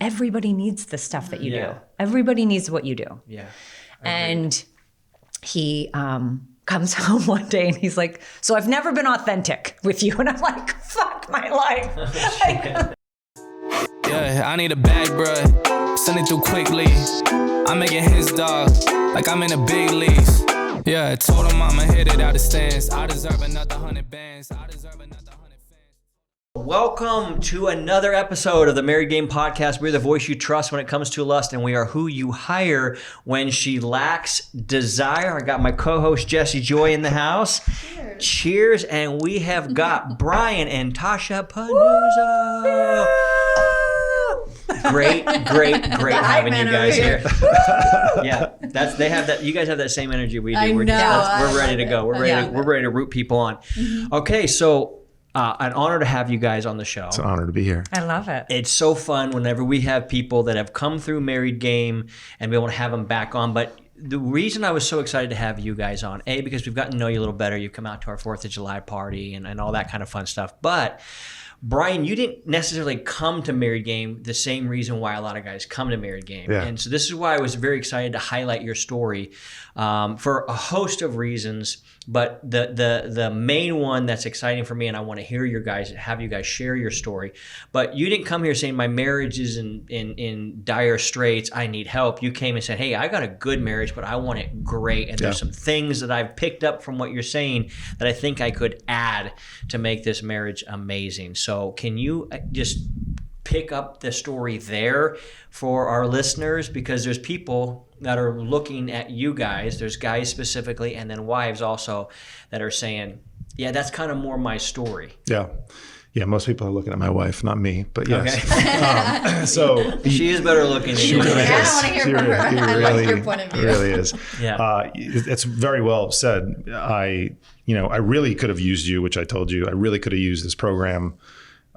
everybody needs the stuff that you do. Everybody needs what you do. Yeah. And he comes home one day and he's like, so I've never been authentic with you. And I'm like, fuck my life. Yeah, I need a bag, bruh. Send it through quickly. I'm making his dog like I'm in the big leagues. Yeah, I told him I'ma hit it out of stands. I deserve another 100 bands. I deserve another 100 fans. Welcome to another episode of the Married Game Podcast. We're the voice you trust when it comes to lust, and we are who you hire when she lacks desire. I got my co-host Jesse Joy in the house. Cheers. And we have got Brian and Tasha Panuzzo. Great having you guys here. Yeah, they have that. You guys have that same energy we do. We're ready to go. We're ready to root people on. Mm-hmm. Okay, so an honor to have you guys on the show. It's an honor to be here. I love it. It's so fun whenever we have people that have come through Married Game and we want to have them back on. But the reason I was so excited to have you guys on, because we've gotten to know you a little better. You've come out to our 4th of July party and all that kind of fun stuff. But Brian, you didn't necessarily come to Married Game the same reason why a lot of guys come to Married Game. Yeah. And so this is why I was very excited to highlight your story for a host of reasons. But the main one that's exciting for me, and I want to have you guys share your story. But you didn't come here saying my marriage is in dire straits, I need help. You came and said, hey, I got a good marriage, but I want it great. And there's some things that I've picked up from what you're saying that I think I could add to make this marriage amazing. So can you just pick up the story there for our listeners? Because there's people that are looking at you guys, there's guys specifically, and then wives also that are saying, yeah, that's kind of more my story. Yeah. Yeah, most people are looking at my wife, not me, but yes. Okay. So she is better looking than you. Really is. I don't want to hear from her. I like your point of view. Really is. Yeah. It's very well said. I really could have used you, which I told you. I really could have used this program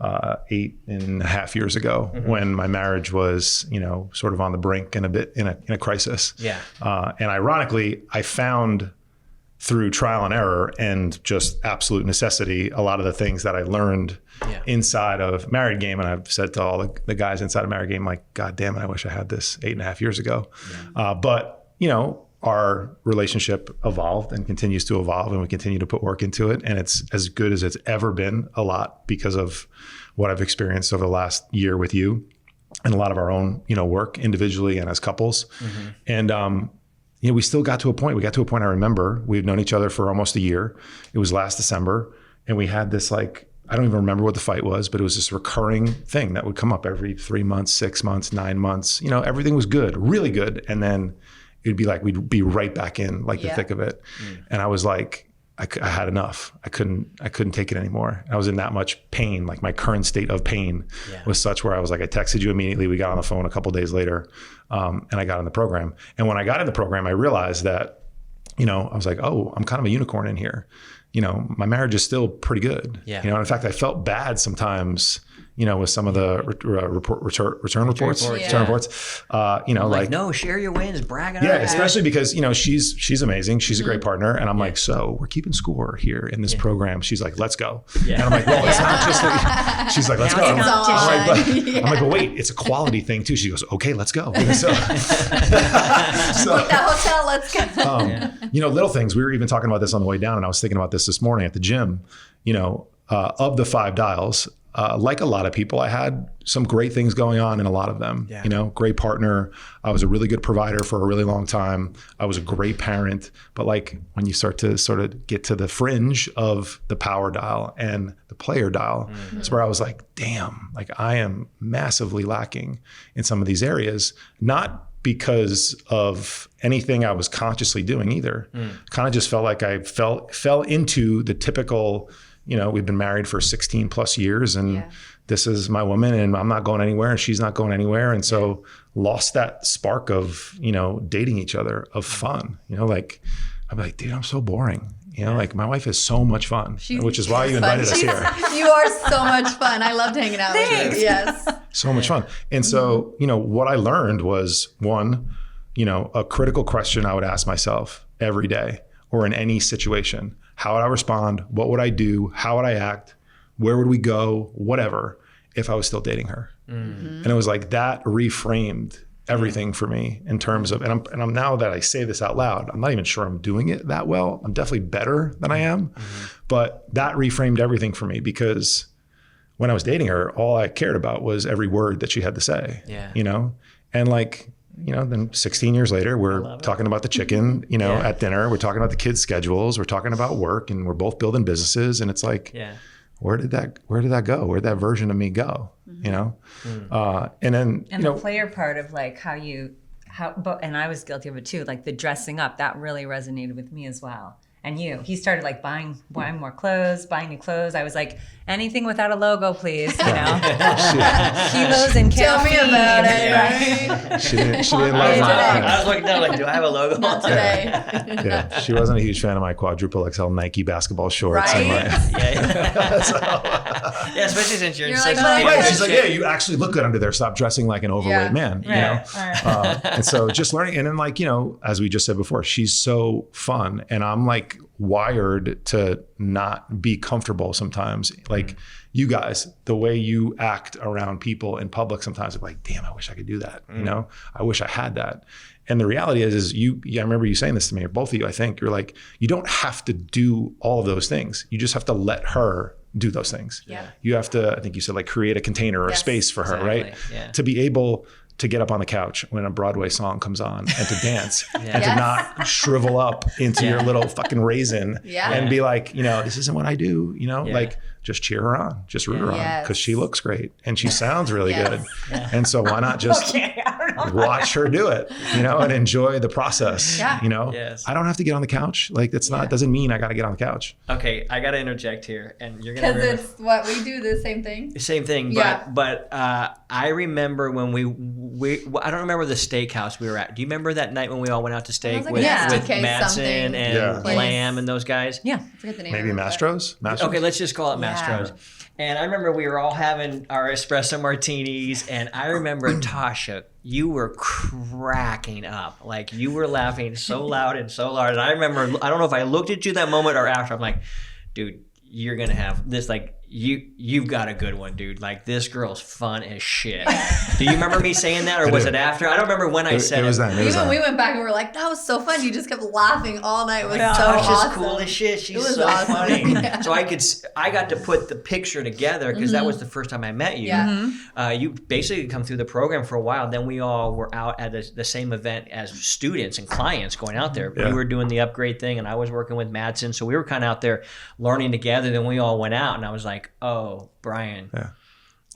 8.5 years ago when my marriage was, sort of on the brink and a bit in a crisis. Yeah. And ironically, I found through trial and error and just absolute necessity, a lot of the things that I learned inside of Married Game. And I've said to all the guys inside of Married Game, like, God damn it, I wish I had this 8.5 years ago. Yeah. But our relationship evolved and continues to evolve, and we continue to put work into it. And it's as good as it's ever been, a lot because of what I've experienced over the last year with you and a lot of our own, work individually and as couples. Mm-hmm. And, we still got to a point. I remember we had known each other for almost a year. It was last December. And we had this, I don't even remember what the fight was, but it was this recurring thing that would come up every 3 months, 6 months, 9 months. Everything was good, really good. And then it'd be like, we'd be right back in the thick of it. Mm. And I was like, I had enough. I couldn't take it anymore. I was in that much pain. Like my current state of pain was such where I was like, I texted you immediately. We got on the phone a couple of days later, and I got in the program. And when I got in the program, I realized that, I was like, oh, I'm kind of a unicorn in here. My marriage is still pretty good. Yeah. And in fact, I felt bad sometimes, with some of the return reports. No, share your wins, brag on it. Yeah, especially because, she's amazing. She's a great partner. And I'm like, so we're keeping score here in this program. She's like, let's go. Yeah. And I'm like, well, it's not just she's like, let's go. I'm like, but wait, it's a quality thing too. She goes, okay, let's go. So book that hotel, let's go. Little things. We were even talking about this on the way down, and I was thinking about this morning at the gym. Of the 5 dials, like a lot of people, I had some great things going on in a lot of them. Yeah. Great partner. I was a really good provider for a really long time. I was a great parent. But when you start to sort of get to the fringe of the power dial and the player dial, that's where I was like, damn, I am massively lacking in some of these areas. Not because of anything I was consciously doing either. Kind of just felt like I fell into the typical, we've been married for 16 plus years, and this is my woman, and I'm not going anywhere and she's not going anywhere. And so lost that spark of, dating each other, of fun, I'm like, dude, I'm so boring. My wife is so much fun, which is why you invited us here. You are so much fun. I loved hanging out with you. Yes. So much fun. And so, what I learned was, one, a critical question I would ask myself every day or in any situation. How would I respond? What would I do? How would I act? Where would we go? Whatever, if I was still dating her. And it was like that reframed everything for me in terms of, and I'm now that I say this out loud, I'm not even sure I'm doing it that well. I'm definitely better than I am, but that reframed everything for me, because when I was dating her, all I cared about was every word that she had to say, you know? And like, you know, then 16 years later, we're talking about the chicken, you know, at dinner, we're talking about the kids' schedules, we're talking about work, and we're both building businesses. And it's like, where did that go? Where did that version of me go? You know? And then, and the player part of like and I was guilty of it too, like the dressing up, that really resonated with me as well. And he started like buying more clothes, buying new clothes. I was like, anything without a logo, please, you know. Kilos and Tell me caffeine. about it, right? She didn't love I my, was looking down like, do I have a logo? Not today. yeah, she wasn't a huge fan of my quadruple XL Nike basketball shorts. Right? And my, Yeah, especially since you're in You're such like, right, she's like, yeah, you actually look good under there. Stop dressing like an overweight man, you know? And so just learning. And then like, you know, as we just said before, she's so fun. And I'm like wired to not be comfortable sometimes. Like you guys, the way you act around people in public sometimes, I'm like, damn, I wish I could do that. You know, I wish I had that. And the reality is I remember you saying this to me, or both of you, I think, you're like, you don't have to do all of those things. You just have to let her do those things. Yeah. You have to, I think you said, like create a container or a space for her, right? Yeah. To be able to get up on the couch when a Broadway song comes on and to dance and to not shrivel up into your little fucking raisin and be like, you know, this isn't what I do, you know, like just cheer her on, just root her on, because she looks great and she sounds really good. And so why not just watch her do it, you know, and enjoy the process, you know? I don't have to get on the couch. Like that's not, doesn't mean I got to get on the couch. Okay, I got to interject here, and you're going to Because it's what we do, the same thing. Same thing, but I remember when I don't remember the steakhouse we were at. Do you remember that night when we all went out to steak with Madsen and Lamb and those guys? I forget the name. Maybe Mastro's? Okay, let's just call it Mastro's. And I remember we were all having our espresso martinis, and I remember Tasha, you were cracking up. Like you were laughing so loud and so loud. And I remember, I don't know if I looked at you that moment or after, I'm like, dude, you're going to have this, like, you've got a good one, dude. Like this girl's fun as shit. Do you remember me saying that, or was it after? I don't remember when I said it. Was that. Even we went back and we were like, that was so fun. You just kept laughing all night. It was so awesome. She's cool as shit. She's so awesome. Funny. So I got to put the picture together because that was the first time I met you. You basically come through the program for a while. Then we all were out at the same event as students and clients going out there. You were doing the upgrade thing, and I was working with Madsen. So we were kind of out there learning together. Then we all went out, and I was like, oh, Brian,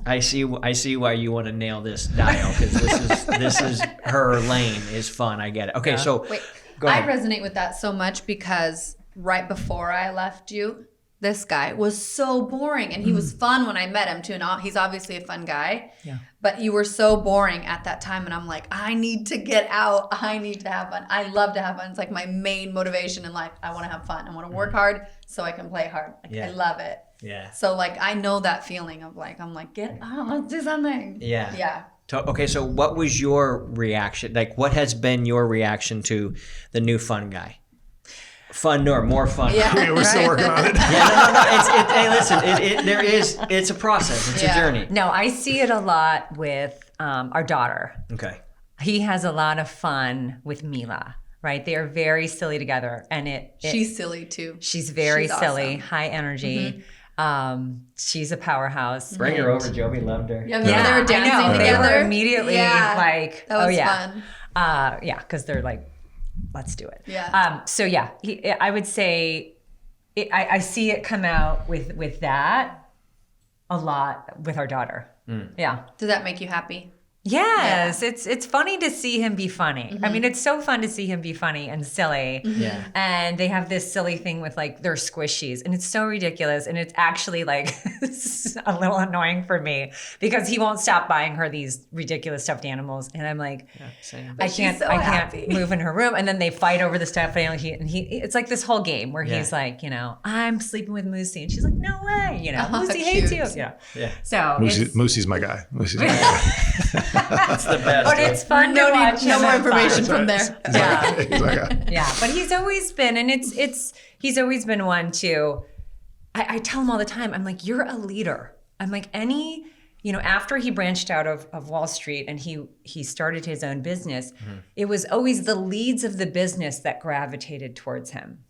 I see why you want to nail this dial, because this is her lane is fun. I get it. Okay, so go ahead. I resonate with that so much because right before I left you, this guy was so boring, and he was fun when I met him too. And he's obviously a fun guy, but you were so boring at that time. And I'm like, I need to get out. I need to have fun. I love to have fun. It's like my main motivation in life. I want to have fun. I want to work hard so I can play hard. Like, I love it. So like I know that feeling of like, I'm like, get out, let's do something. Okay, so what was your reaction? Like, what has been your reaction to the new fun guy? Fun or more fun? We're still working on it. Hey, listen, it's a process. It's a journey. No, I see it a lot with our daughter. Okay. He has a lot of fun with Mila. Right, they are very silly together, and she's silly too. She's very silly, awesome. High energy. She's a powerhouse. Bring her over, Joey loved her. They were dancing together. They were immediately like, that was fun. Because they're like, let's do it. So I would say I see it come out with that a lot with our daughter. Does that make you happy? Yes, it's funny to see him be funny. I mean, it's so fun to see him be funny and silly. And they have this silly thing with like their squishies, and it's so ridiculous. And it's actually like a little annoying for me because he won't stop buying her these ridiculous stuffed animals, and I'm like, I can't move in her room. And then they fight over the stuffed animal. It's like this whole game where he's like, you know, I'm sleeping with Moosey, and she's like, no way, you know, Moosey hates you. So Moosey's my guy. Moosey's my guy. That's the best. But it's fun to watch. No more information from there. But he's always been, and he's always been one to. I tell him all the time. I'm like, you're a leader. I'm like, any after he branched out of Wall Street and he started his own business, it was always the leads of the business that gravitated towards him.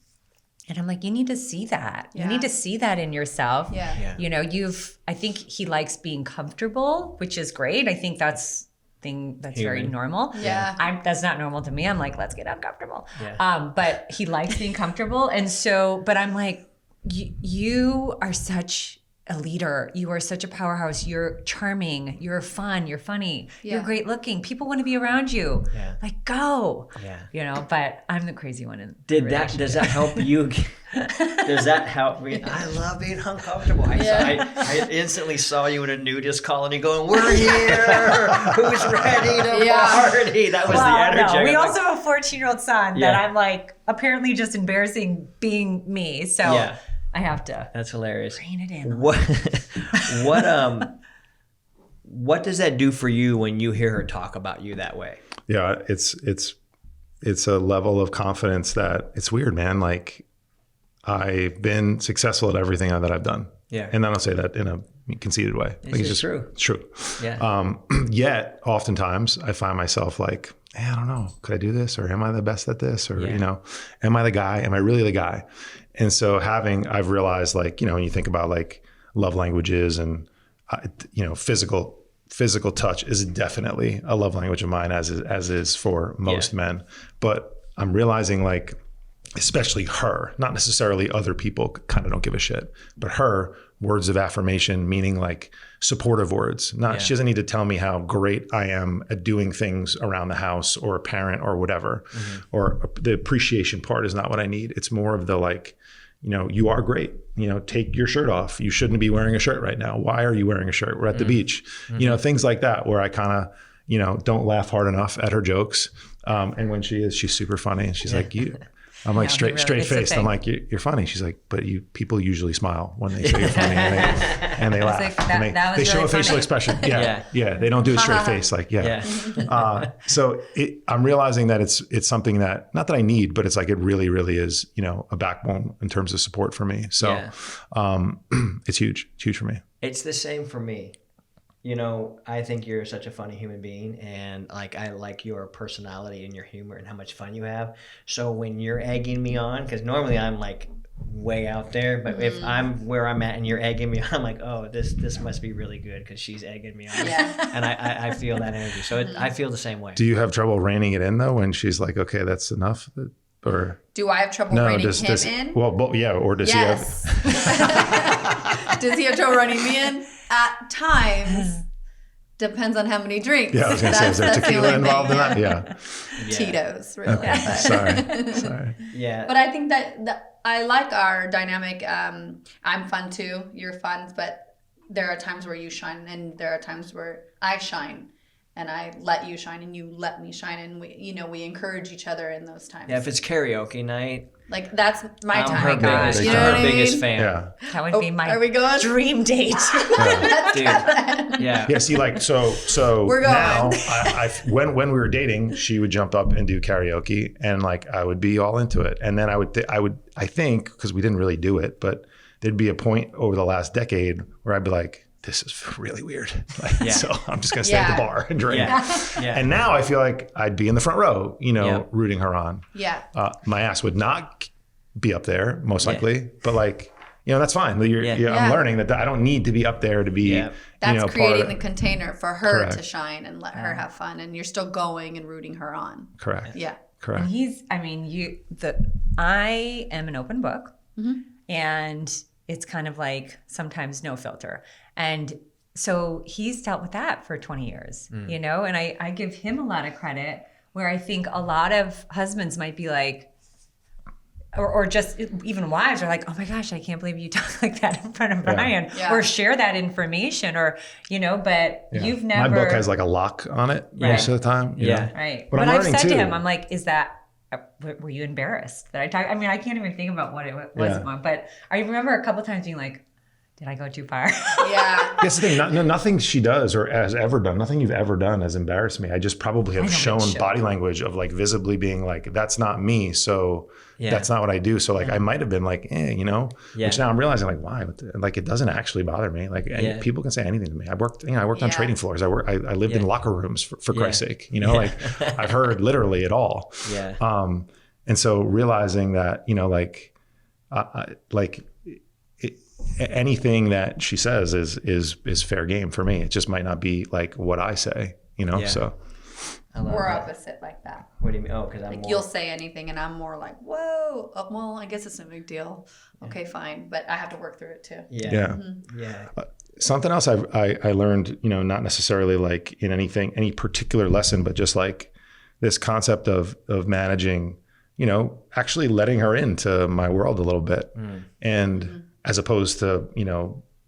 And I'm like, you need to see that. You need to see that in yourself. Yeah. I think he likes being comfortable, which is great. I think that's very normal. Yeah. That's not normal to me. I'm like, let's get uncomfortable. Yeah. But he likes being comfortable. And so, but I'm like, you are such a leader. You are such a powerhouse. You're charming. You're fun. You're funny. Yeah. You're great looking. People want to be around you. Yeah. Like, go. Yeah. But I'm the crazy one in does that help you? Does that help me? I love being uncomfortable. I instantly saw you in a nudist colony going, we're here. Who's ready to party? That was the energy. No, we also have a 14-year-old son that I'm like apparently just embarrassing being me. So I have to. That's hilarious. Rein it in. What does that do for you when you hear her talk about you that way? Yeah, it's a level of confidence that it's weird, man. Like, I've been successful at everything that I've done. Yeah. And I don't say that in a conceited way. It's just true. It's true. Yeah. Yet oftentimes I find myself like, hey, I don't know, could I do this? Or am I the best at this? Or, am I the guy? Am I really the guy? And so I've realized, like, when you think about like love languages and, physical touch is definitely a love language of mine, as is for most men. But I'm realizing, like, especially her, not necessarily other people kind of don't give a shit, but her words of affirmation, meaning like supportive words. She doesn't need to tell me how great I am at doing things around the house or a parent or whatever, or the appreciation part is not what I need. It's more of the like, you are great. Take your shirt off. You shouldn't be wearing a shirt right now. Why are you wearing a shirt? We're at the beach. Things like that, where I kind of, don't laugh hard enough at her jokes. And when she's super funny, and she's like, I'm like straight faced. I'm like, you're funny. She's like, but people usually smile when they say you're funny, and they laugh. Like, they show really a facial funny. expression. Yeah. They don't do a straight face. Like, so I'm realizing that it's something that, not that I need, but it's like, it really, really is, a backbone in terms of support for me. So it's huge. It's huge for me. It's the same for me. I think you're such a funny human being, and like, I like your personality and your humor and how much fun you have. So when you're egging me on, because normally I'm like way out there, but if I'm where I'm at and you're egging me on, I'm like, oh, this must be really good because she's egging me on. And I feel that energy. So I feel the same way. Do you have trouble reining it in though, when she's like, okay, that's enough? Or do I have trouble reining him in? Well, or does he have? Does he have trouble reining me in? At times, depends on how many drinks. Yeah, I was going to say, is there tequila involved in that? Yeah. Tito's, really. Okay. Sorry. Yeah. But I think that I like our dynamic. I'm fun too. You're fun, but there are times where you shine, and there are times where I shine. And I let you shine, and you let me shine, and we encourage each other in those times. Yeah, if it's karaoke night, like that's my I'm time. her biggest, You know what I mean? biggest fan. Yeah. That would be my Are we going? dream date. Dude. Yeah. Yeah. See, like, so We're going. now, when we were dating, she would jump up and do karaoke, and like I would be all into it, and then I think because we didn't really do it, but there'd be a point over the last decade where I'd be like, this is really weird. So I'm just going to stay at the bar and drink. Yeah. And now I feel like I'd be in the front row, rooting her on. Yeah. My ass would not be up there, most likely, but like, that's fine. I'm learning that I don't need to be up there to be, That's creating the container for her to shine and let her have fun. And you're still going and rooting her on. Correct. Yeah. Correct. And I am an open book, and it's kind of like sometimes no filter. And so he's dealt with that for 20 years, and I give him a lot of credit, where I think a lot of husbands might be like, or just even wives are like, oh my gosh, I can't believe you talk like that in front of Brian, or share that information, or, but you've never. My book has like a lock on it most of the time. Right. But I've said to him, I'm like, were you embarrassed that I talked? I mean, I can't even think about what it was, but I remember a couple of times being like, did I go too far? Yeah. That's the thing. Nothing she does or has ever done, nothing you've ever done has embarrassed me. I just probably have shown body language of like visibly being like, that's not me. So that's not what I do. So like, I might've been like, which now I'm realizing like, why? Like, it doesn't actually bother me. Like people can say anything to me. I worked on trading floors. I lived in locker rooms for Christ's sake, like I've heard literally it all. Yeah. And so realizing that, anything that she says is fair game for me. It just might not be like what I say, so. We're opposite like that. What do you mean? Oh, because I'm like more... You'll say anything and I'm more like, whoa, well, I guess it's no big deal. Okay, fine. But I have to work through it too. Yeah. Mm-hmm. Yeah. Something else I learned, not necessarily like in any particular lesson, but just like this concept of managing, actually letting her into my world a little bit. And as opposed to,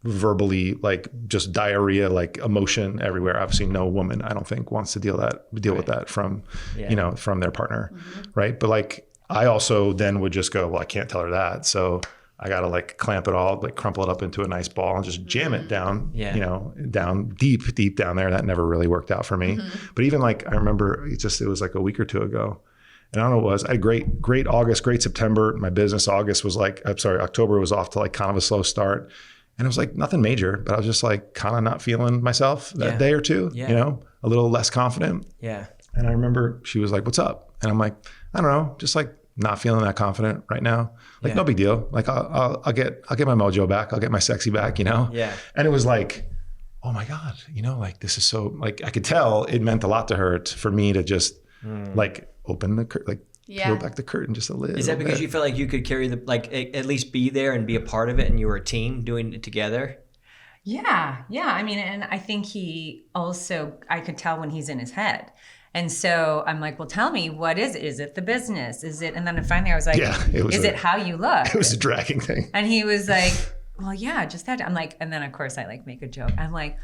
verbally like just diarrhea, like emotion everywhere. Obviously no woman, I don't think, wants to deal with that from, from their partner. Right. But like, I also then would just go, well, I can't tell her that. So I got to like clamp it all, like crumple it up into a nice ball and just jam it down, down deep down there. That never really worked out for me. But even like, I remember it was like a week or two ago. And I don't know what it was. I had great August, great September. My business October was off to like kind of a slow start. And it was like nothing major, but I was just like kind of not feeling myself that day or two, a little less confident. Yeah. And I remember she was like, what's up? And I'm like, I don't know, just like not feeling that confident right now. Like no big deal. Like I'll get my mojo back. I'll get my sexy back, Yeah. And it was like, oh my God, like this is so, like I could tell it meant a lot to her for me to just like open the curtain, like peel back the curtain just a little. Is that because you felt like you could carry at least be there and be a part of it, and you were a team doing it together? Yeah. I mean, and I think I could tell when he's in his head. And so I'm like, well, tell me, what is it? Is it the business? Is it? And then finally I was like, is it how you look? It was a dragging thing. And he was like, well, yeah, just that. I'm like, and then of course I like make a joke. I'm like,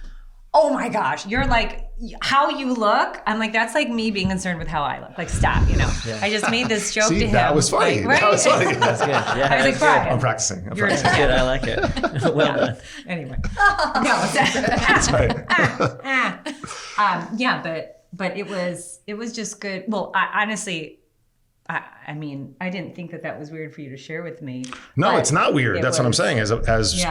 oh my gosh, you're like, how you look? I'm like, that's like me being concerned with how I look. Like, stop, I just made this joke to him. That was funny. Like, that was funny. That's good. Yeah, I was like, Brian, I'm practicing. That's good. I like it. Well done. Anyway. No, that's right. But it was just good. Well, honestly, I mean, I didn't think that was weird for you to share with me. No, it's not weird. That's what I'm saying. As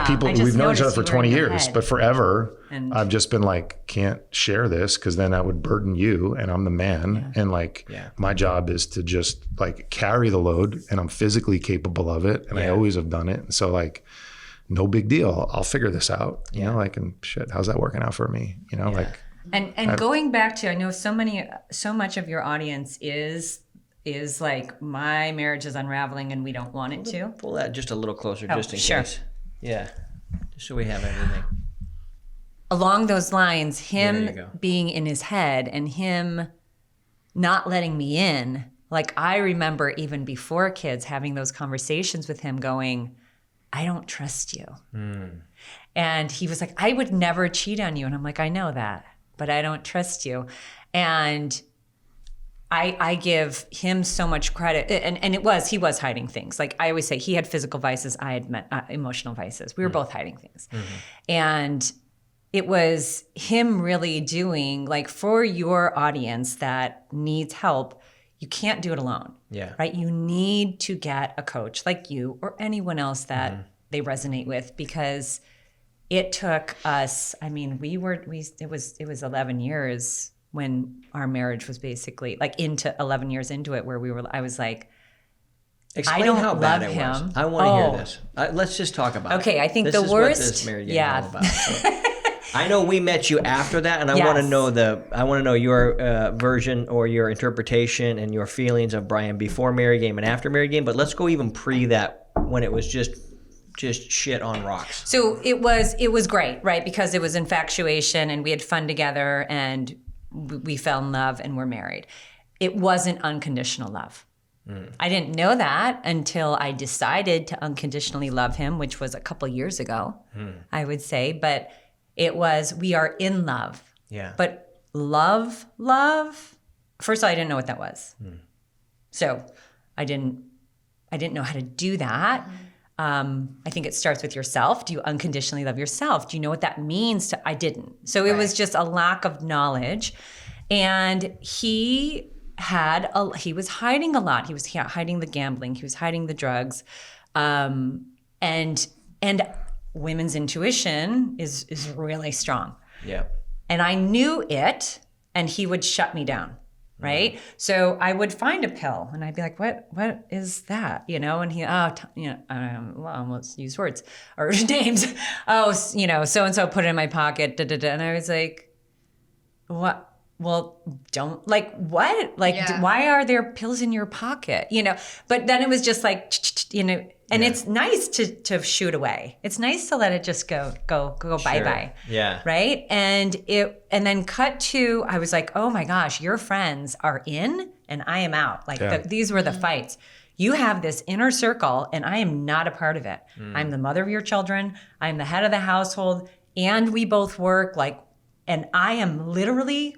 people, we've known each other for 20 years, but forever, I've just been like, can't share this because then that would burden you, and I'm the man, and like my job is to just like carry the load, and I'm physically capable of it, and I always have done it, and so like, no big deal. I'll figure this out. You know, like, and shit, how's that working out for me? Like. And going back to, I know so much of your audience is like, my marriage is unraveling and we don't want it to. Pull that just a little closer, just in case. Yeah, just so we have everything. Along those lines, him being in his head and him not letting me in, like I remember even before kids having those conversations with him going, I don't trust you. And he was like, I would never cheat on you. And I'm like, I know that, but I don't trust you. And I give him so much credit, and he was hiding things. Like I always say, he had physical vices, I had emotional vices. We were both hiding things. And it was him really doing, like, for your audience that needs help, you can't do it alone. Yeah. Right? You need to get a coach like you or anyone else that they resonate with, because it took us, I mean, it was 11 years when our marriage was basically like 11 years into it, where I was like, explain I don't how bad it him. was. I want to hear this. Let's just talk about it. Okay, I think this the is worst. What this marriage game is all about. So. I know we met you after that, and I want to know your version or your interpretation and your feelings of Brian before married game and after married game. But let's go even pre that, when it was just shit on rocks. So it was great, right? Because it was infatuation, and we had fun together, and we fell in love, and we're married. It wasn't unconditional love. I didn't know that until I decided to unconditionally love him, which was a couple years ago, I would say. But it was, we are in love. Yeah. But love, first of all, I didn't know what that was. So I didn't know how to do that. I think it starts with yourself. Do you unconditionally love yourself? Do you know what that means? I didn't. So it was just a lack of knowledge. And he was hiding a lot. He was hiding the gambling. He was hiding the drugs. And women's intuition is really strong. Yeah. And I knew it, and he would shut me down. Right. So I would find a pill and I'd be like, what is that? And he, well, let's use words or names. So-and-so put it in my pocket. Da, da, da. And I was like, what? Well, don't like what? Why are there pills in your pocket? But then it was just like, and it's nice to shoot away. It's nice to let it just go bye-bye. Yeah. Right? And then cut to, I was like, oh my gosh, your friends are in and I am out. These were the fights. You have this inner circle and I am not a part of it. I'm the mother of your children. I'm the head of the household and we both work and I am literally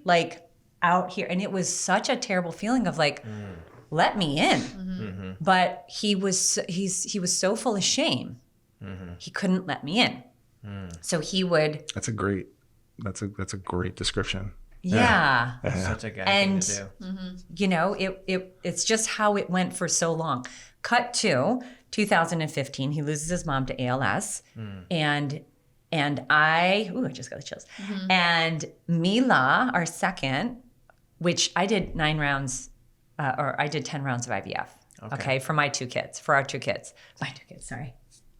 out here. And it was such a terrible feeling of let me in. Mm-hmm. But he was so full of shame. Mm-hmm. He couldn't let me in. So he would. That's a great description. Yeah. That's such a good thing to do. It's just how it went for so long. Cut to 2015, he loses his mom to ALS. And I just got the chills. Mm-hmm. And Mila, our second, which I did 9 rounds, I did 10 rounds of IVF. Okay. For our 2 kids. My 2 kids, sorry.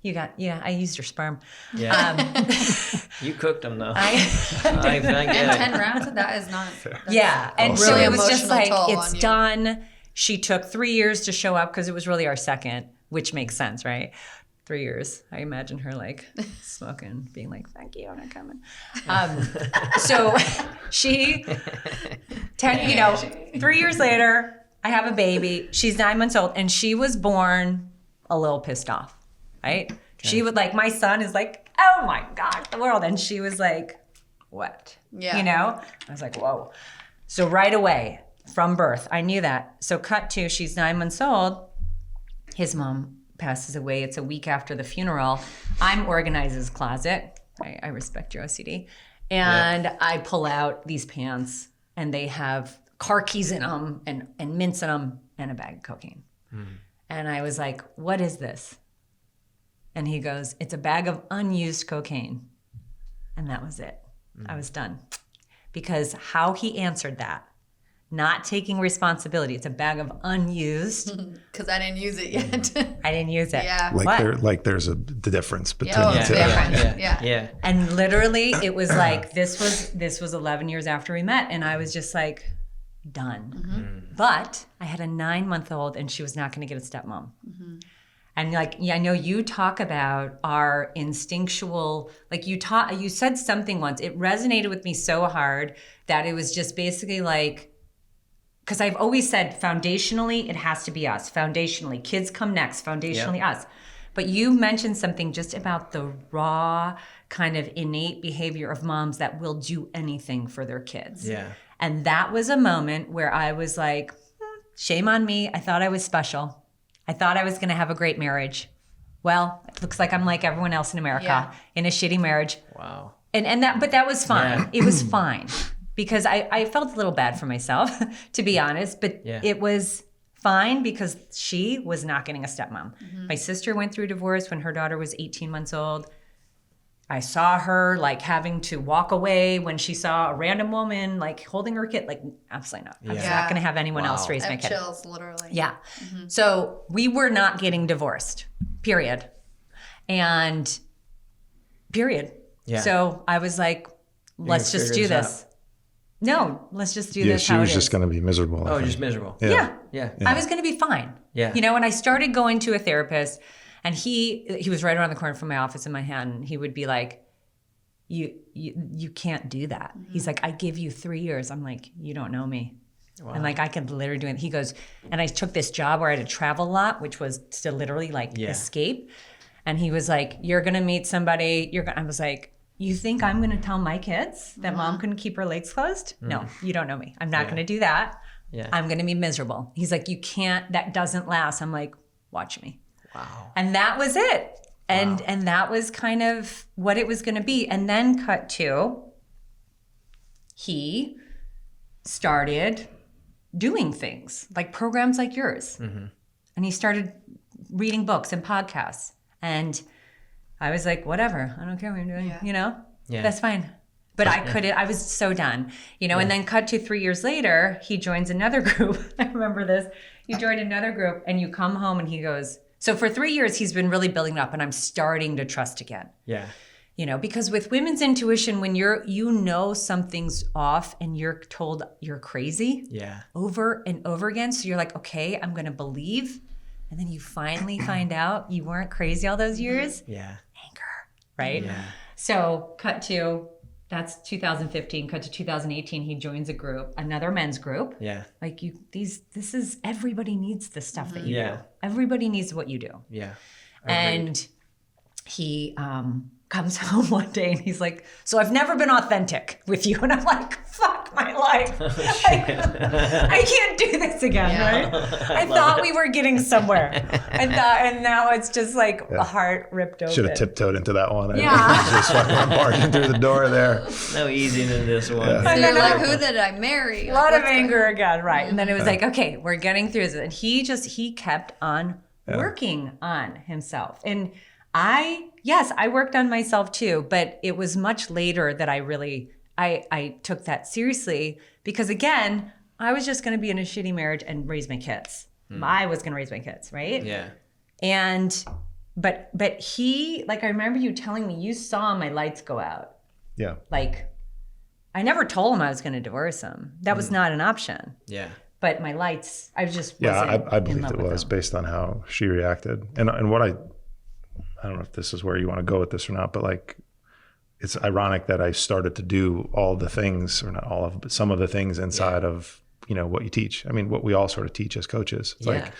I used your sperm. Yeah. You cooked them though. I get it. 10 rounds of that is not. Yeah. And really so it was just it's done. She took 3 years to show up because it was really our second, which makes sense, right? 3 years. I imagine her smoking, being like, thank you, I'm not coming. So she, 3 years later, I have a baby. She's 9 months old and she was born a little pissed off, right? Okay. She would my son is like, oh my God, the world. And she was like, what? Yeah. I was like, whoa. So right away from birth, I knew that. So cut to, she's 9 months old. His mom passes away. It's a week after the funeral. I'm organizing his closet. I respect your OCD. And I pull out these pants and they have car keys in them and mints in them and a bag of cocaine. And I was like, what is this? And he goes, it's a bag of unused cocaine. And that was it. I was done. Because how he answered that, not taking responsibility. It's a bag of unused. Because I didn't use it yet. I didn't use it. Yeah. There's the difference between the two. Yeah. And literally, it was this was 11 years after we met, and I was just done. Mm-hmm. But I had a 9-month-old, and she was not going to get a stepmom. Mm-hmm. And I know you talk about our instinctual, you said something once. It resonated with me so hard that it was just basically because I've always said foundationally, it has to be us. Foundationally, kids come next. Foundationally, us. But you mentioned something just about the raw kind of innate behavior of moms that will do anything for their kids. Yeah. And that was a moment where I was like, shame on me. I thought I was special. I thought I was going to have a great marriage. Well, it looks like I'm like everyone else in America in a shitty marriage. Wow. But that was fine. Yeah. It was fine. Because I felt a little bad for myself, to be honest, but it was fine because she was not getting a stepmom. Mm-hmm. My sister went through divorce when her daughter was 18 months old. I saw her having to walk away when she saw a random woman holding her kid. Absolutely not. I was not going to have anyone else raise my kid. Chills, literally. Yeah. Mm-hmm. So we were not getting divorced, period. And period. Yeah. So I was like, let's just do this. No, let's just do this. She was just going to be miserable. Oh, just miserable. Yeah. I was going to be fine. Yeah. And I started going to a therapist, and he was right around the corner from my office in Manhattan. And he would be like, you can't do that. Mm-hmm. He's like, I give you 3 years. I'm like, you don't know me. Wow. And I could literally do it. He goes, and I took this job where I had to travel a lot, which was to literally escape. And he was like, you're going to meet somebody. I was like, you think I'm going to tell my kids that mom couldn't keep her legs closed? No, you don't know me. I'm not going to do that. Yeah. I'm going to be miserable. He's like, you can't, that doesn't last. I'm like, watch me. Wow. And that was it. And that was kind of what it was going to be. And then cut to, he started doing things like programs like yours. Mm-hmm. And he started reading books and podcasts. And I was like, whatever, I don't care what you're doing, you know? Yeah. That's fine. But I was so done, you know, and then cut to 3 years later, he joins another group. I remember this. He joined another group and you come home and he goes, so for 3 years, he's been really building it up and I'm starting to trust again. Yeah. You know, because with women's intuition, when you know something's off and you're told you're crazy over and over again. So you're like, okay, I'm going to believe. And then you finally find out you weren't crazy all those years. Yeah. Anger, right? Yeah. So cut to, that's 2015, cut to 2018, he joins a group, another men's group. Yeah. Like this is, everybody needs the stuff that you do. Everybody needs what you do. Yeah. And he comes home one day and he's like, so I've never been authentic with you. And I'm like, fuck my life. I can't do this again, right? I thought we were getting somewhere. And now it's just like a heart ripped open. Should have tiptoed into that one. Just fucking barging through the door there. No easing into this one. Yeah. And they're like, who did I marry? A lot of anger again, right? And then it was like, okay, we're getting through this. And he kept on working on himself. And I worked on myself too, but it was much later that I took that seriously because again, I was just going to be in a shitty marriage and raise my kids. I was going to raise my kids, right? Yeah. And, but he, like, I remember you telling me you saw my lights go out. Yeah. Like, I never told him I was going to divorce him. That was not an option. Yeah. But my lights, I just wasn't I believed it was based on how she reacted. And what I don't know if this is where you want to go with this or not, but like, it's ironic that I started to do all the things, or not all of, but some of the things inside of, you know, what you teach. I mean, what we all sort of teach as coaches. It's like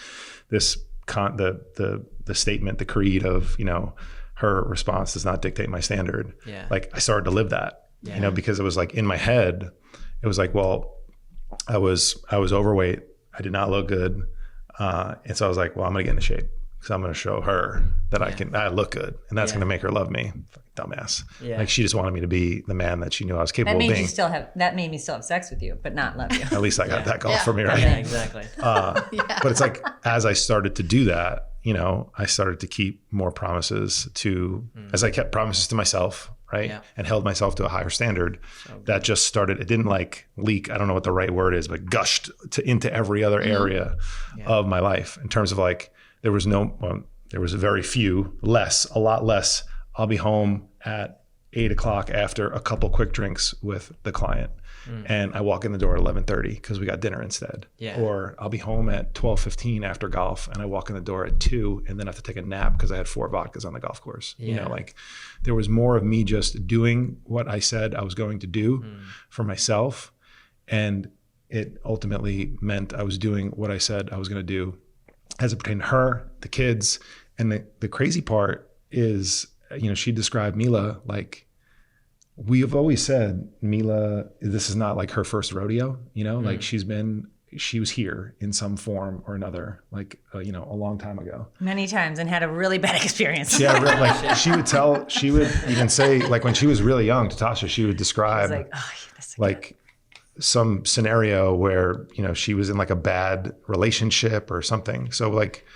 this, the statement, the creed of, you know, her response does not dictate my standard. Yeah. Like I started to live that, you know, because it was like in my head, it was like, well, I was overweight. I did not look good. And so I was like, well, I'm going to get into shape. Because I'm going to show her that I look good, and that's going to make her love me. Dumbass. Yeah. Like she just wanted me to be the man that she knew I was capable of being. That made me still have sex with you, but not love you. At least I got that golf for me, right? Yeah, exactly. But it's like as I started to do that, you know, I started to keep more promises as I kept promises to myself, right? Yeah. And held myself to a higher standard. That just started. It didn't like leak. I don't know what the right word is, but gushed into every other area of my life in terms of like. There was very few, a lot less. I'll be home at 8 o'clock after a couple quick drinks with the client. And I walk in the door at 11:30 because we got dinner instead. Yeah. Or I'll be home at 12:15 after golf and I walk in the door at 2 and then have to take a nap because I had 4 vodkas on the golf course. Yeah. You know, like there was more of me just doing what I said I was going to do for myself. And it ultimately meant I was doing what I said I was going to do as it pertained to her, the kids. And the crazy part is, you know, she described Mila like, we have always said, Mila, this is not like her first rodeo, you know, like she was here in some form or another, like, you know, a long time ago. Many times and had a really bad experience. Yeah, like she would even say, like when she was really young, to Tasha, she would describe like some scenario where, you know, she was in like a bad relationship or something. So like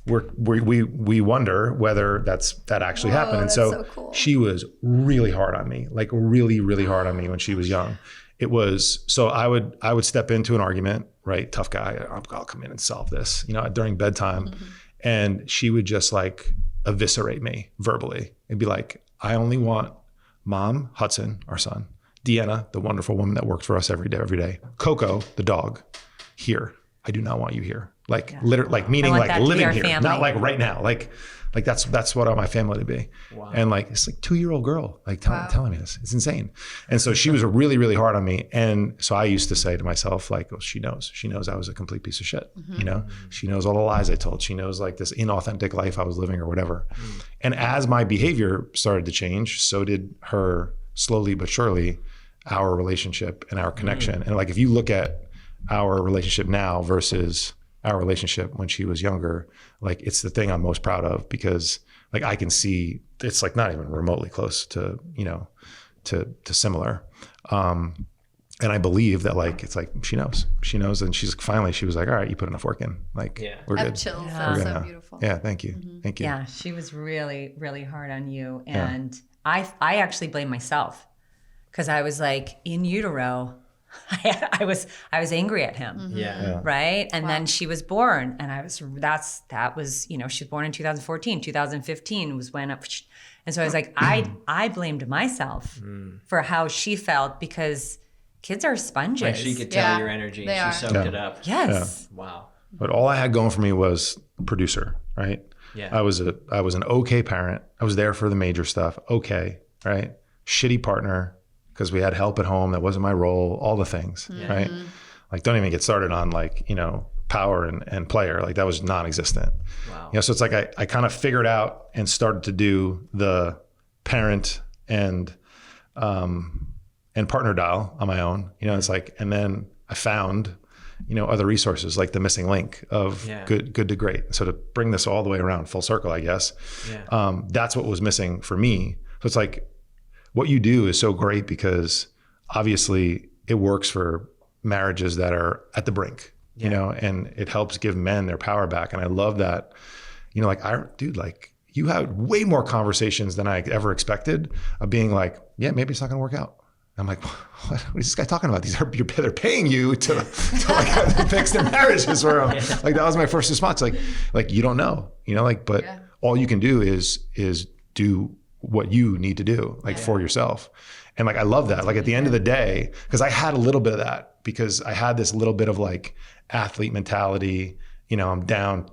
we wonder whether that actually happened. And so cool. She was really hard on me, like really, really hard on me when she was young. It was, so I would step into an argument, right? Tough guy. I'll come in and solve this, you know, during bedtime. And she would just like eviscerate me verbally and be like, I only want Mom, Hudson, our son, Deanna, the wonderful woman that worked for us every day, Coco, the dog, here. I do not want you here. Like literally, like meaning like living here, family. Not like right now. Like that's what I want my family to be. Wow. And like it's like 2-year-old girl like telling me this. It's insane. And so she was really, really hard on me. And so I used to say to myself, like, well, she knows I was a complete piece of shit. You know, she knows all the lies I told. She knows like this inauthentic life I was living or whatever. And as my behavior started to change, so did her, slowly but surely, our relationship and our connection. And like if you look at our relationship now versus our relationship when she was younger, like it's the thing I'm most proud of, because like I can see it's like not even remotely close to, you know, to similar. And I believe that like, it's like, she knows. And she was like, all right, you put enough work in. Like, we're good. Chills. Yeah. That's so beautiful. Yeah. Thank you. Thank you. Yeah. She was really, really hard on you. And I actually blame myself, because I was like in utero. I was angry at him. Yeah. Right. And then she was born, and that was, you know, she was born in 2014, 2015 was when and so I was like, I blamed myself for how she felt, because kids are sponges. Like she could tell your energy. She soaked it up. Yes. Yeah. Wow. But all I had going for me was producer, right? Yeah. I was an okay parent. I was there for the major stuff. Okay. Right. Shitty partner, because we had help at home. That wasn't my role, all the things, right? Like, don't even get started on like, you know, power and player. Like that was non-existent. Wow. You know, so it's like I kind of figured out and started to do the parent and partner dial on my own. You know, it's like, and then I found, you know, other resources like the missing link of good to great. So to bring this all the way around full circle, I guess, that's what was missing for me. So it's like, what you do is so great, because obviously it works for marriages that are at the brink, you know, and it helps give men their power back. And I love that, you know, like like you had way more conversations than I ever expected of being like, yeah, maybe it's not gonna work out. I'm like, what is this guy talking about? They're paying you to like fix their marriages for them. Like that was my first response. Like you don't know, you know, like, but all you can do is do what you need to do, like for yourself. And like, I love that. Like at the end of the day, because I had a little bit of that, because I had this little bit of like athlete mentality, you know, I'm down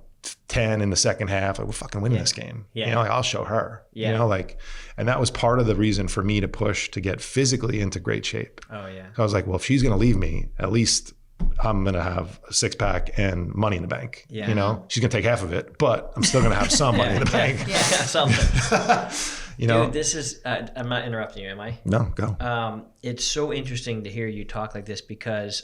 10 in the second half. Like, we're fucking winning this game. You know, like I'll show her, you know, like, and that was part of the reason for me to push to get physically into great shape. Oh yeah. So I was like, well, if she's going to leave me, at least I'm going to have a 6-pack and money in the bank. You know, she's going to take half of it, but I'm still going to have some money in the bank. Something. You know, dude, this is, I'm not interrupting you, am I? No, go. It's so interesting to hear you talk like this, because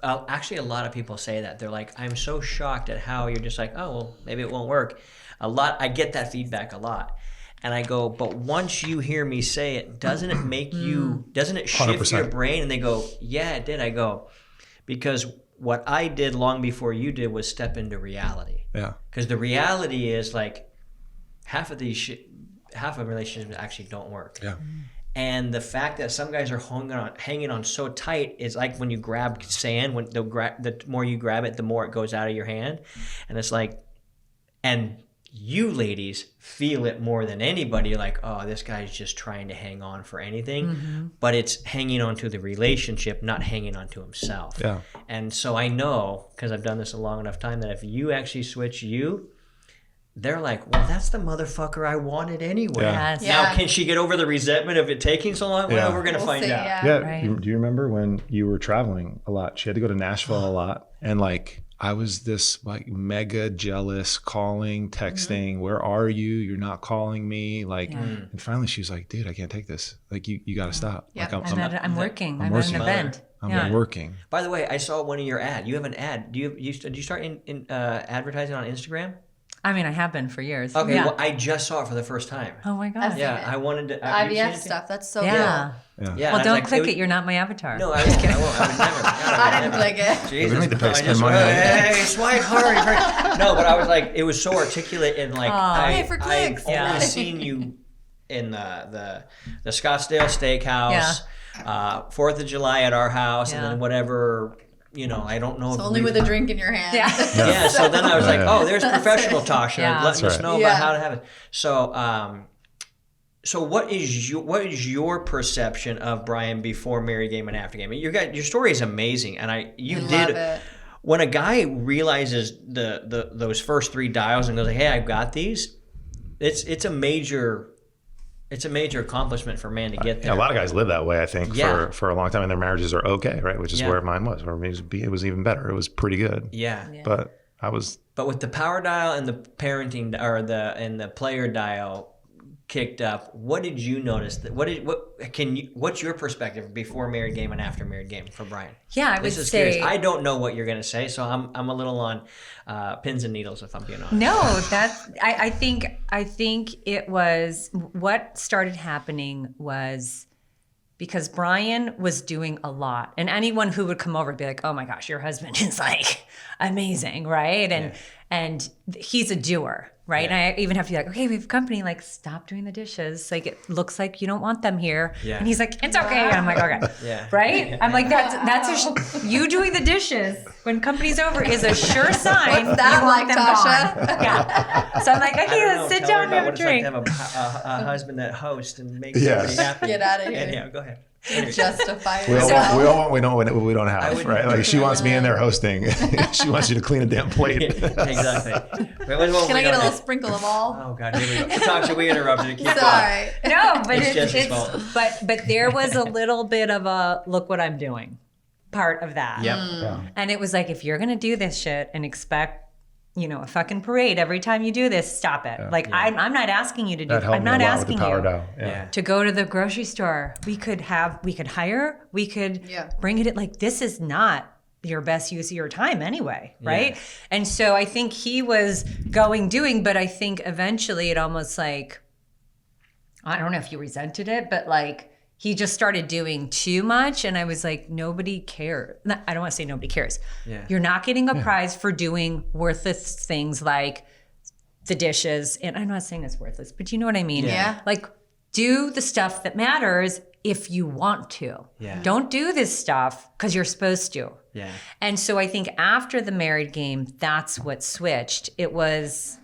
actually a lot of people say that. They're like, I'm so shocked at how you're just like, oh, well, maybe it won't work. I get that feedback a lot. And I go, but once you hear me say it, doesn't it shift 100%. your brain? And they go, yeah, it did. I go, because what I did long before you did was step into reality. Yeah. Because the reality is like, half of relationships actually don't work. Yeah. And the fact that some guys are hanging on so tight is like when you grab sand. When the more you grab it, the more it goes out of your hand. And it's like, and you ladies feel it more than anybody. Like, oh, this guy's just trying to hang on for anything, but it's hanging on to the relationship, not hanging on to himself. Yeah. And so I know, because I've done this a long enough time, that if you actually switch they're like, well, that's the motherfucker I wanted anyway. Yeah. Now, can she get over the resentment of it taking so long? Well, we're going to find out. Yeah. Right. Do you remember when you were traveling a lot? She had to go to Nashville a lot. And like, I was this like mega jealous, calling, texting, where are you? You're not calling me. Like, and finally she was like, dude, I can't take this. Like, you got to stop. Yeah. Like, I'm working. I'm working. at an event. I'm working. By the way, I saw one of your ads. You have an ad. Did you start in advertising on Instagram? I mean, I have been for years. Okay, well, I just saw it for the first time. Oh my God. Yeah, I wanted to. IVF stuff. That's so Yeah. good. Yeah. Well, don't click it. You're not my avatar. No, I won't. I would never. I didn't click it. Jesus. We need to pay I some just money. hey, swipe hard. No, but I was like, it was so articulate, and like, Pay for clicks. I've only seen you in the Scottsdale Steakhouse, 4th of July at our house, and then whatever. You know, I don't know. It's only with a drink in your hand. Yeah. So then I was like, oh, there's professional Tasha letting us know about how to have it. So, so what is your perception of Brian before married game and after game? Your story is amazing, and you did. Love it. When a guy realizes those first 3 dials and goes like, hey, I've got these. It's a major accomplishment for a man to get there. Yeah, a lot of guys live that way, I think, for a long time, and their marriages are okay, right? Which is where mine was. Where it was even better. It was pretty good. Yeah. But with the power dial and the parenting or the player dial, kicked up, what did you notice what's your perspective before married game and after married game for Brian? Yeah, I would say curious. I don't know what you're going to say, so I'm a little on pins and needles if I'm being honest. No, I think it was what started happening was because Brian was doing a lot, and anyone who would come over would be like, "Oh my gosh, your husband is like amazing, right?" And he's a doer. Right. Yeah. And I even have to be like, okay, we have company, like, stop doing the dishes. Like, it looks like you don't want them here. Yeah. And he's like, it's okay. And I'm like, okay. Yeah. Right. I'm like, that's you doing the dishes when company's over is a sure sign. What's that like, Tasha? Yeah. So I'm like, okay, let's sit down and have a drink. It's like to have a husband that hosts and makes everybody happy. Get out of here. And yeah, go ahead. Justify we don't have, right? Like, she wants me in there hosting. She wants you to clean a damn plate. Exactly. Can I get a little sprinkle of all? Oh God, here we go. Tasha, we interrupted. Keep Sorry. No, but but there was a little bit of a look what I'm doing part of that. Yep. Yeah. And it was like, if you're gonna do this shit and expect, a fucking parade every time you do this, stop it. Yeah. Like, I'm not asking you to do. I'm not asking you to go to the grocery store. We could hire. We could bring it. Like, this is not your best use of your time anyway, right? Yeah. And so I think he was doing, but I think eventually it almost like, I don't know if you resented it, but like, he just started doing too much, and I was like, nobody cares. I don't want to say nobody cares. Yeah. You're not getting a prize for doing worthless things like the dishes. And I'm not saying it's worthless, but you know what I mean? Yeah. Like, do the stuff that matters if you want to. Yeah. Don't do this stuff because you're supposed to. Yeah. And so I think after the married game, that's what switched. It was...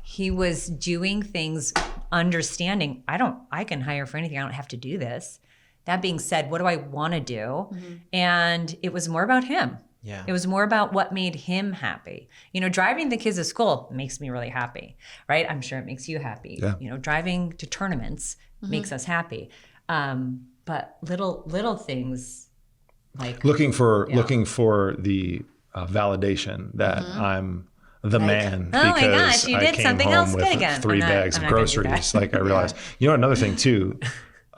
He was doing things, understanding, I can hire for anything. I don't have to do this. That being said, what do I want to do? Mm-hmm. And it was more about him. Yeah. It was more about what made him happy. Driving the kids to school makes me really happy, right? I'm sure it makes you happy. Yeah. Driving to tournaments makes us happy. But little things like looking for the validation that I'm the man, oh because my gosh, you did something else good again. 3 bags of groceries. Like, I realized, another thing too,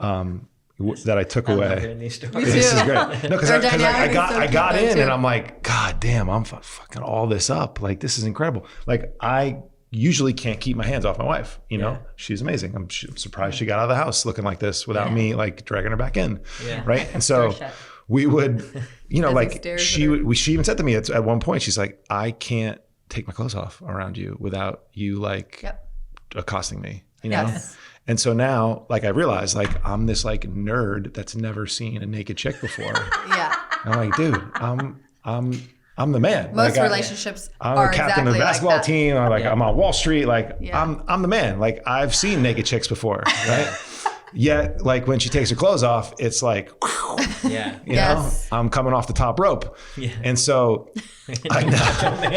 that I took away. This is great. No, because I got in and I'm like, God damn, I'm fucking all this up. Like, this is incredible. Like, I usually can't keep my hands off my wife. She's amazing. I'm surprised she got out of the house looking like this without me like dragging her back in. Yeah. Right. And so we would, like, she even said to me at one point, she's like, I can't take my clothes off around you without you like accosting me, Yes. And so now, like, I realize, like, I'm this like nerd that's never seen a naked chick before. Yeah. And I'm like, dude, I'm the man. Most relationships I'm are a captain exactly of the basketball like that. team. I'm on Wall Street. Like, I'm the man. Like, I've seen naked chicks before, right? Yet, like, when she takes her clothes off, it's like, you know, I'm coming off the top rope. Yeah. And so, exactly.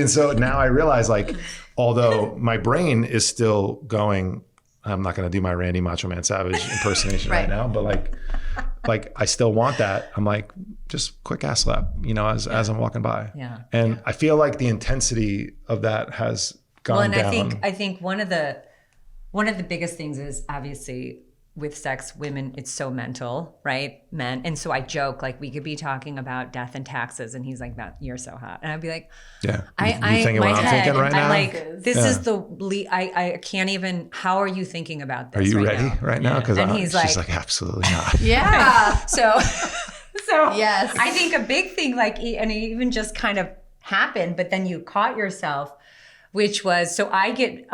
And so now I realize, like, although my brain is still going, I'm not going to do my Randy Macho Man Savage impersonation right now, but like I still want that. I'm like, just quick ass slap, as I'm walking by. Yeah. And I feel like the intensity of that has gone down. And I think one of the biggest things is, obviously, with sex, women, it's so mental, right? Men. And so I joke, like, we could be talking about death and taxes, and he's like, "That, you're so hot." And I'd be like, "Yeah, you thinking what I'm thinking right now?" I'm like, "This is I can't even. How are you thinking about this? Are you ready right now?" Because she's like, "Absolutely not." Yeah. So yes, I think a big thing, like, and it even just kind of happened, but then you caught yourself, which was, so I get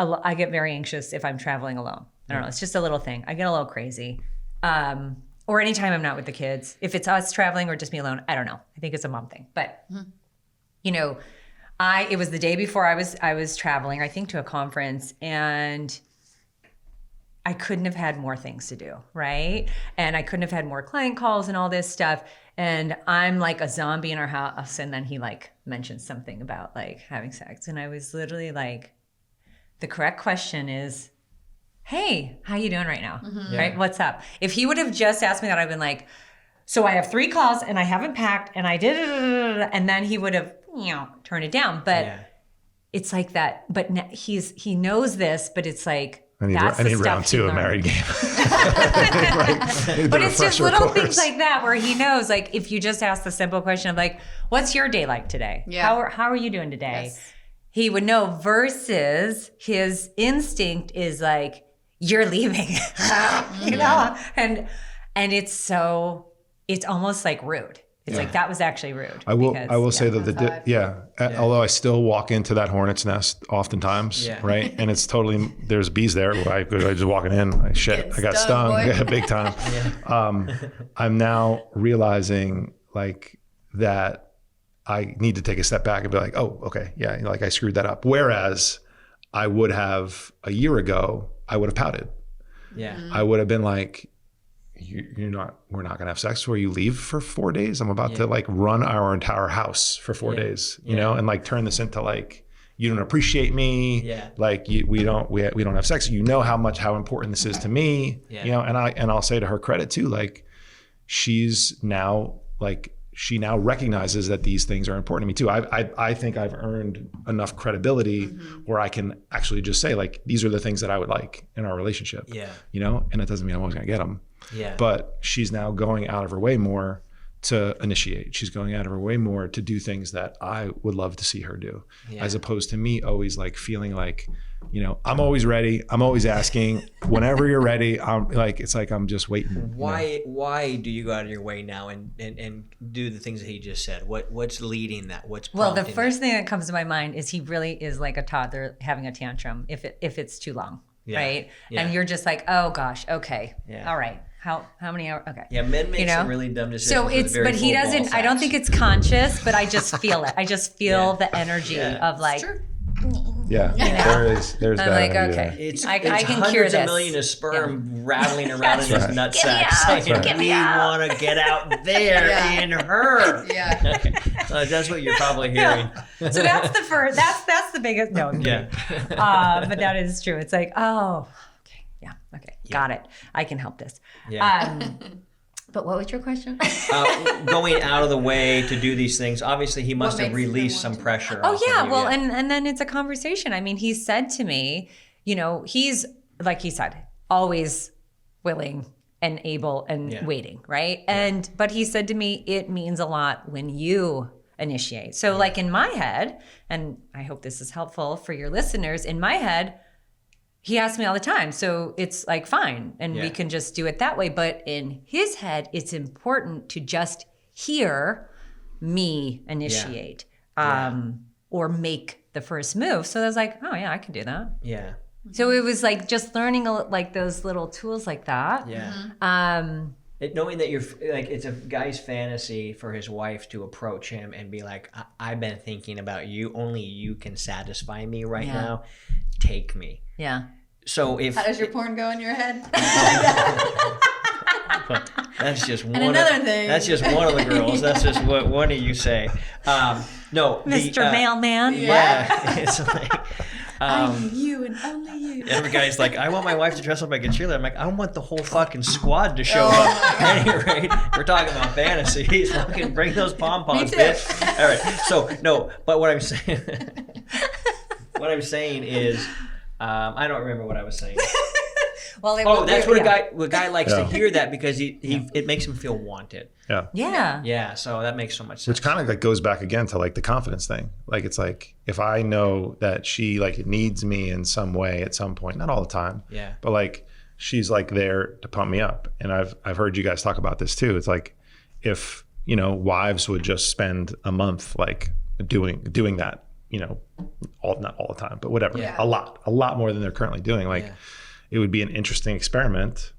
very anxious if I'm traveling alone. I don't know. It's just a little thing. I get a little crazy. Or anytime I'm not with the kids. If it's us traveling or just me alone, I don't know. I think it's a mom thing. But, it was the day before I was traveling, I think, to a conference, and I couldn't have had more things to do, right? And I couldn't have had more client calls and all this stuff. And I'm like a zombie in our house. And then he like mentioned something about like having sex. And I was literally like, the correct question is, hey, how you doing right now? Mm-hmm. Yeah. Right? What's up? If he would have just asked me that, I'd been like, so I have 3 calls and I haven't packed and I did it. And then he would have, turned it down. But it's like that, but he knows this, but it's like, I need round 2 of Married Game. But it's just little things like that where he knows, like, if you just ask the simple question of like, what's your day like today? Yeah. How are you doing today? Yes. He would know, versus his instinct is like, you're leaving, you know? And it's almost like rude. It's like, that was actually rude. I will say that although I still walk into that hornet's nest oftentimes, right? And it's totally, there's bees there. I just walking in, I got stung big time. I'm now realizing like that I need to take a step back and be like, oh, okay, yeah, like I screwed that up. Whereas I would have a year ago, I would have pouted. Yeah. I would have been like, we're not gonna have sex where you leave for 4 days. I'm about to like run our entire house for 4 days, you know, and like turn this into like, you don't appreciate me. Yeah. Like we don't have sex. You know how important this is to me, you know, and I'll say to her credit too, like she now recognizes that these things are important to me too. I think I've earned enough credibility where I can actually just say like, these are the things that I would like in our relationship, you know, and it doesn't mean I'm always gonna get them. Yeah. But she's now going out of her way more to initiate. She's going out of her way more to do things that I would love to see her do, as opposed to me always like feeling like, you know, I'm always ready. I'm always asking whenever you're ready. I'm like, it's like, I'm just waiting. Why do you go out of your way now and do the things that he just said? What's leading that? What's prompting the first thing that comes to my mind is he really is like a toddler having a tantrum if it's too long, right? Yeah. And you're just like, oh gosh, okay, all right. How many hours? Okay. Yeah, men make some really dumb decisions. So but he doesn't. I don't think it's conscious, but I just feel it. I just feel the energy of like. Yeah, there's I'm that. like, okay, it's I can cure hundreds this. of millions of sperm rattling around in his nutsack saying, Get me we out. want to get out there in her. Yeah. Okay. That's what you're probably hearing. So that's the first. That's the biggest. No. Yeah. But that is true. It's like, oh, okay, okay, got it. I can help this. Yeah. But what was your question? Going out of the way to do these things. Obviously, he must have released some pressure. Oh yeah, well, and then it's a conversation. I mean, he said to me, you know, he's like he said, always willing and able and waiting, right? But he said to me, it means a lot when you initiate. So like in my head, and I hope this is helpful for your listeners, in my head, he asks me all the time. So it's like, fine. And we can just do it that way. But in his head, it's important to just hear me initiate or make the first move. So I was like, oh yeah, I can do that. Yeah. So it was like just learning like those little tools like that. Yeah. Knowing that you're like, it's a guy's fantasy for his wife to approach him and be like, I've been thinking about you. Only you can satisfy me right now. Take me. Yeah. So if how does your porn go in your head? That's just one. And another thing. That's just one of the girls. That's just what one of you say. No, Mr. Mailman. Yeah, it's like. I need you and only you. Every guy's like, I want my wife to dress up like a cheerleader. I'm like, I want the whole fucking squad to show up. At any rate, we're talking about fantasies. Fucking bring those pom-poms, bitch. All right. So no, but what I'm saying is, I don't remember what I was saying. Well, that's what a guy likes to hear that because it makes him feel wanted. Yeah. So that makes so much sense. Which kind of like goes back again to like the confidence thing. Like it's like if I know that she like needs me in some way at some point, not all the time. Yeah. But like she's like there to pump me up. And I've heard you guys talk about this too. It's like if, you know, wives would just spend a month like doing that, you know, not all the time, but whatever. Yeah. A lot more than they're currently doing. Like it would be an interesting experiment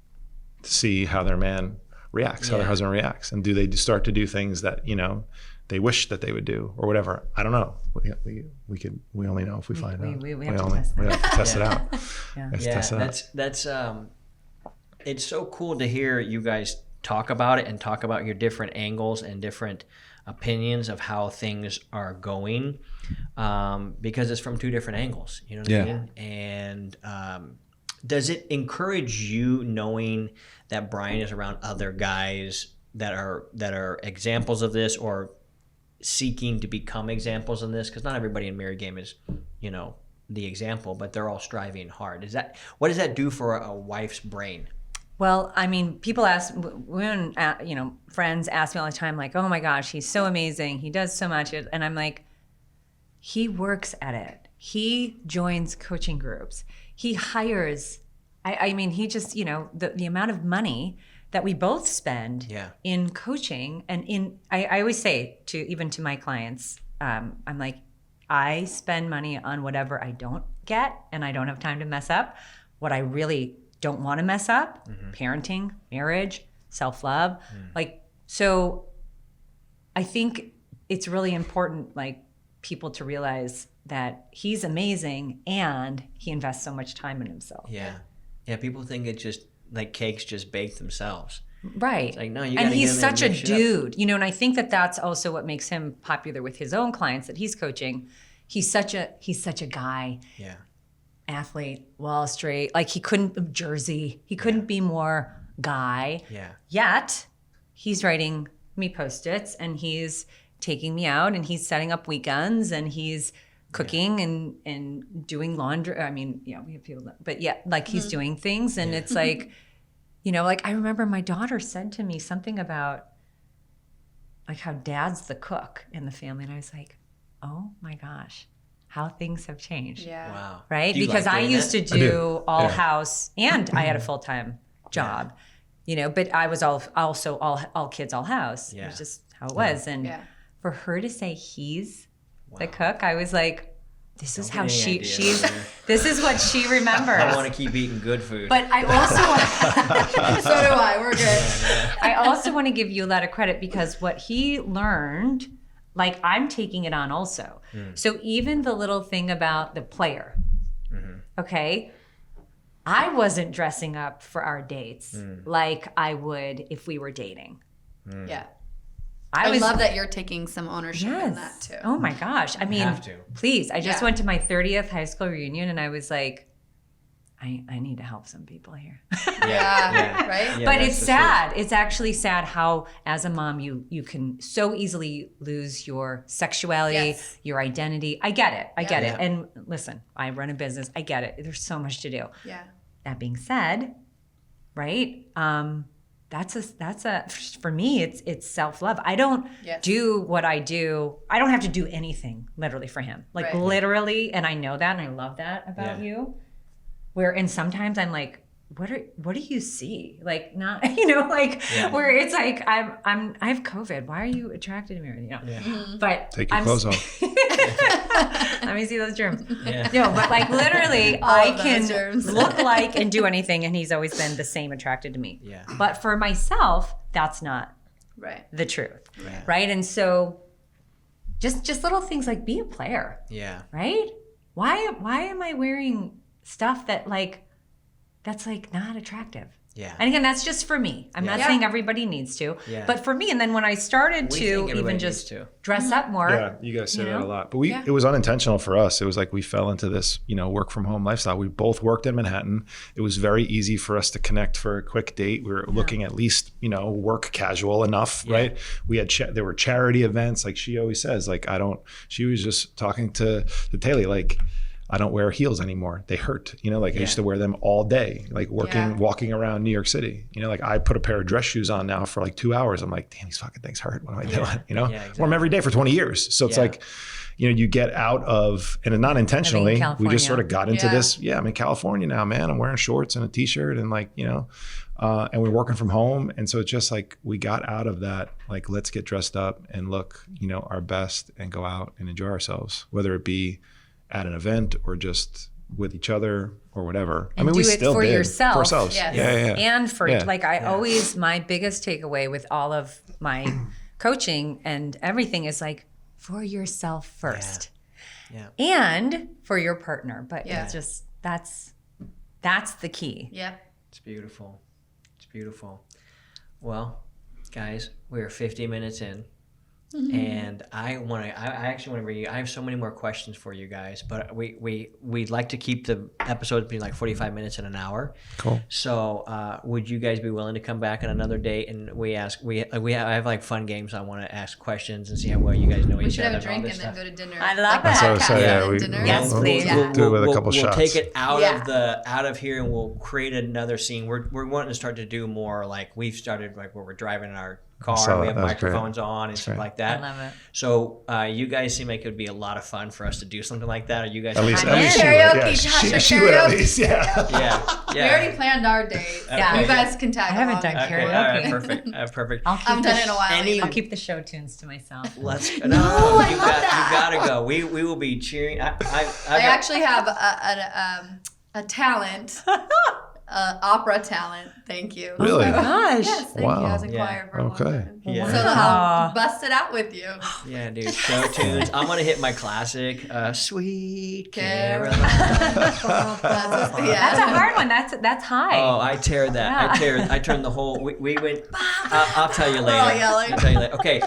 to see how their man reacts, how their husband reacts, and do they start to do things that, you know, they wish that they would do or whatever. I don't know. We only know if we find out. We have to test it out. That's it's so cool to hear you guys talk about it and talk about your different angles and different opinions of how things are going, because it's from two different angles. You know what I mean? And does it encourage you knowing that Brian is around other guys that are examples of this, or seeking to become examples in this? Because not everybody in married game is, the example, but they're all striving hard. What does that do for a wife's brain? Well, I mean, people ask, women, friends ask me all the time, like, oh my gosh, he's so amazing. He does so much. And I'm like, he works at it. He joins coaching groups. He hires, he just, the amount of money that we both spend in coaching and I always say even to my clients, I'm like, I spend money on whatever I don't get and I don't have time to mess up. What I really don't want to mess up, parenting, marriage, self-love. So I think it's really important, people to realize that he's amazing and he invests so much time in himself. Yeah, people think it's just like cakes just bake themselves. Right. It's like, no, you and gotta he's get in there such and a mix it up. dude, and I think that that's also what makes him popular with his own clients that he's coaching. He's such a guy. Yeah. Athlete, Wall Street, he couldn't, Jersey, he couldn't be more guy. Yeah. Yet he's writing me Post-its and he's taking me out and he's setting up weekends and he's cooking and doing laundry. I mean, we have people that, but he's doing things and it's like, I remember my daughter said to me something about how dad's the cook in the family. And I was like, oh my gosh, how things have changed. Yeah. Wow. Right? Do you Because like I doing used that? to do all house and I had a full-time job, but I was also all kids, all house. It was just how it was. And for her to say he's the cook, I was like, this is how this is what she remembers. I want to keep eating good food. But I also So do I. We're good. I also want to give you a lot of credit because what he learned, I'm taking it on also. So even the little thing about the player, okay, I wasn't dressing up for our dates like I would if we were dating. Yeah. I love that you're taking some ownership in that too. Oh my gosh. I mean, have to. Please. I just went to my 30th high school reunion and I was like, I need to help some people here. Right? Yeah, but it's sad. It's actually sad how, as a mom, you can so easily lose your sexuality, your identity. I get it. I get it. And listen, I run a business. I get it. There's so much to do. Yeah. That being said, right? That's for me, it's self-love. I don't do what I do. I don't have to do anything literally for him. Literally, and I know that and I love that about you. And sometimes I'm like, what do you see? Not, where it's like, I have COVID. Why are you attracted to me? But take your clothes off. Let me see those germs. No, but literally I can look like and do anything. And he's always been the same attracted to me. Yeah. But for myself, that's not the truth. Right. And so just little things like be a player. Yeah. Right. Why am I wearing stuff that that's not attractive? Yeah. And again, that's just for me. I'm not saying everybody needs to, but for me. And then when I started to even just dress up more. Yeah, you guys say that a lot. But it was unintentional for us. It was like we fell into this, work from home lifestyle. We both worked in Manhattan. It was very easy for us to connect for a quick date. We were looking at least, work casual enough, right? We had there were charity events, like she always says. She was just talking to Taylor, I don't wear heels anymore. They hurt. I used to wear them all day, walking around New York City. I put a pair of dress shoes on now for 2 hours. I'm like, damn, these fucking things hurt. What am I doing? Exactly. Wore them every day for 20 years. So it's you get out of, and not intentionally, we just sort of got into this. Yeah, I'm in California now, man. I'm wearing shorts and a t-shirt and and we're working from home. And so it's just we got out of that, let's get dressed up and look, our best and go out and enjoy ourselves, whether it be at an event or just with each other or whatever. And we still for yourself. For ourselves. Yes. Yeah. And for always, my biggest takeaway with all of my coaching and everything is for yourself first. Yeah. And for your partner. But it's just, that's the key. Yeah. It's beautiful. It's beautiful. Well, guys, we're 50 minutes in. And I actually want to read you. I have so many more questions for you guys, but we'd like to keep the episodes between like 45 minutes and an hour. Cool. So would you guys be willing to come back on another date? And I have like fun games. I want to ask questions and see how well you guys know We each should other. have a drink and stuff. then go to dinner. I love it. So Dinner. Yes, please. Yeah. Do it with a couple we'll shots. take it out Yeah. of here, and we'll create another scene. We're wanting to start to do more like we've started like where we're driving in our car, and we have microphones on and stuff like that. I love it. So you guys seem like it would be a lot of fun for us to do something like that. Are you guys At least Karaoke, she would at karaoke. least, yeah. We already planned our date. Yeah. You guys can tag I haven't along. done Okay, karaoke. all right, perfect. Perfect. I've done it in a while. I'll keep the show tunes to myself. Let's go. I You love got that. you gotta go. We will be cheering. I actually have a talent, opera talent. Thank you. Really? Oh my gosh. Yes, thank Wow. you. I was in choir for a long Okay. time. Yeah. So I'll bust it out with you. Yeah, dude. Show tunes. I'm gonna hit my classic, "Sweet Caroline." That's That's a hard one. That's high. Oh, I tear that. I turned the whole. We went. I'll tell you later. all yelling. I'll tell you later. Okay.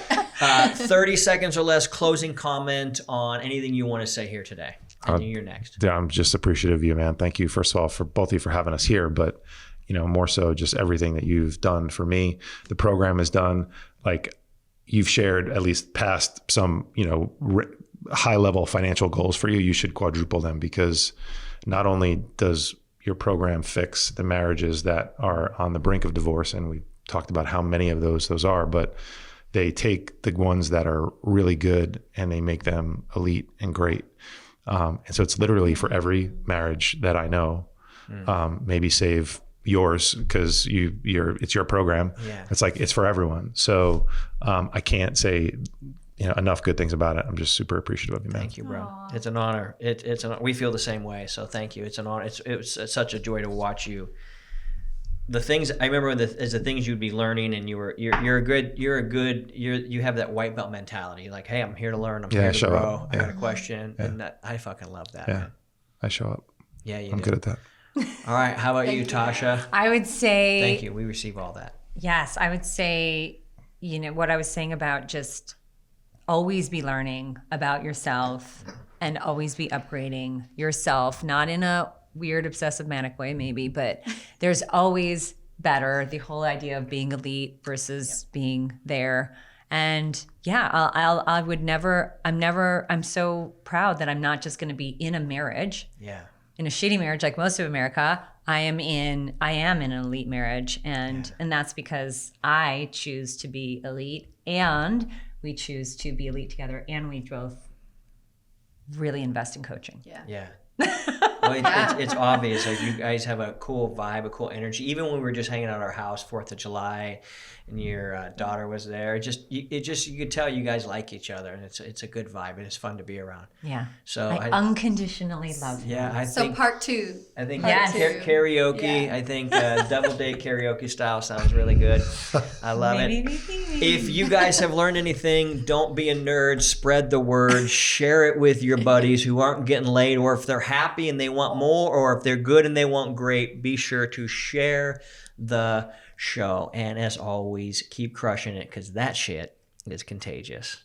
30 seconds or less. Closing comment on anything you want to say here today. And you're next. Yeah, I'm just appreciative of you, man. Thank you, first of all, for both of you for having us here, but more so just everything that you've done for me. The program is done. Like you've shared at least past some, high level financial goals for you. You should quadruple them, because not only does your program fix the marriages that are on the brink of divorce, and we talked about how many of those are, but they take the ones that are really good and they make them elite and great. And so it's literally for every marriage that I know, maybe save yours, because it's your program. Yeah. It's like, it's for everyone. So I can't say enough good things about it. I'm just super appreciative of you, man. Thank you, bro. It's an honor. We feel the same way. So thank you. It's an honor. It's such a joy to watch you. The things I remember as the things you'd be learning, and you have that white belt mentality. Like, hey, I'm here to learn. I'm here to grow. I got a question, and I fucking love that. Yeah, Man. I show up. Yeah, I'm good at that. All right, how about you, Tasha? I would say. Thank you. We receive all that. Yes, I would say, what I was saying about just always be learning about yourself and always be upgrading yourself, not in a weird obsessive manic way maybe, but there's always better. The whole idea of being elite versus being there. And yeah, I'm so proud that I'm not just going to be in a marriage. Yeah. In a shitty marriage like most of America. I am in an elite marriage, and that's because I choose to be elite, and we choose to be elite together, and we both really invest in coaching. Yeah. Well, it's obvious. Like, you guys have a cool vibe, a cool energy. Even when we were just hanging out at our house, 4th of July, and your daughter was there, you could tell you guys like each other, and it's a good vibe, and it's fun to be around. Yeah. So I unconditionally love you. Yeah, So part 2. I think Yeah. karaoke. I think double date karaoke style sounds really good. I love it. If you guys have learned anything, don't be a nerd. Spread the word. Share it with your buddies who aren't getting laid, or if they're happy and they want more, or if they're good and they want great. Be sure to share the show. And as always, keep crushing it, because that shit is contagious.